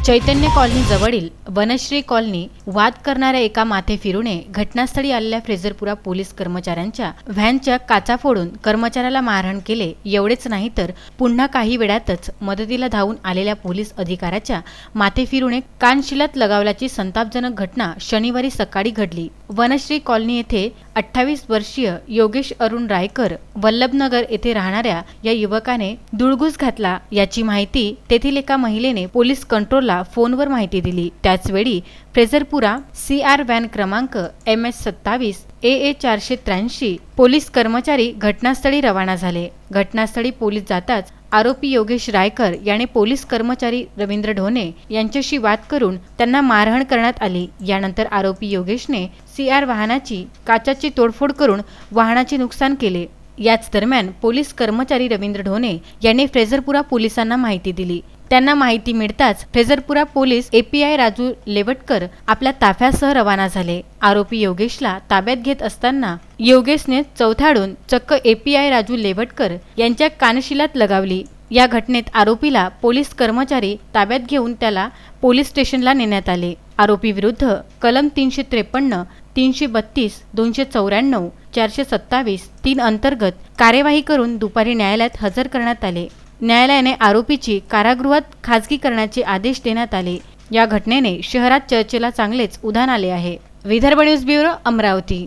चैतन्य colony जवळील Vanashree colony वाद करणाऱ्या एका माथेफिरूने घटनास्थळी आलेल्या फ्रेझरपुरा पोलीस कर्मचाऱ्यांच्या व्हॅनच्या काचा फोडून कर्मचाऱ्याला मारहाण केले। एवढेच नाही तर पुन्हा काही वेळातच मदतीला धावून आलेल्या पोलीस अधिकाऱ्याच्या माथेफिरूने कानशिलात लगावल्याची संतापजनक घटना शनिवारी सकाळी घडली। वनश्री कॉलनी येथे 28 वर्षीय योगेश अरुण रायकर वल्लभनगर येथे राहणाऱ्या या युवकाने दुळगूस घातला याची माहिती तेथील एका महिलेने पोलीस कंट्रोलला फोनवर माहिती दिली। त्याचवेळी फ्रेझरपुरा CR व्हॅन क्रमांक MS27 AA 483 पोलीस कर्मचारी घटनास्थळी रवाना झाले। घटनास्थळी पोलीस जाताच आरोपी योगेश रायकर याने पोलीस कर्मचारी रवींद्र ढोणे यांच्याशी वाद करून त्यांना मारहाण करण्यात आली। यानंतर आरोपी योगेशने CR वाहनाची काचाची तोडफोड करून वाहनाचे नुकसान केले। याच दरम्यान पोलीस कर्मचारी रवींद्र ढोणे यांनी फ्रेझरपुरा पोलिसांना माहिती दिली। त्यांना माहिती मिळताच फ्रेझरपुरा पोलीस API राजू लेवटकर आपल्या ताफ्यासह रवाना झाले। आरोपी योगेशला ताब्यात घेत असताना योगेशने चौथाडून चक्क API राजू लेवटकर यांच्या कानशिलात लगावली। या घटनेत आरोपीला पोलीस कर्मचारी ताब्यात घेऊन त्याला पोलीस स्टेशनला नेण्यात आले। आरोपी विरुद्ध कलम 353, 332, 294, 427, 3 अंतर्गत कार्यवाही करून दुपारी न्यायालयात हजर करण्यात आले। न्यायालयाने आरोपीची कारागृहात खासगी करण्याचे आदेश देण्यात आले। या घटनेने शहरात चर्चेला चांगलेच उधाण आले आहे। Vidarbha news bureau, Amravati.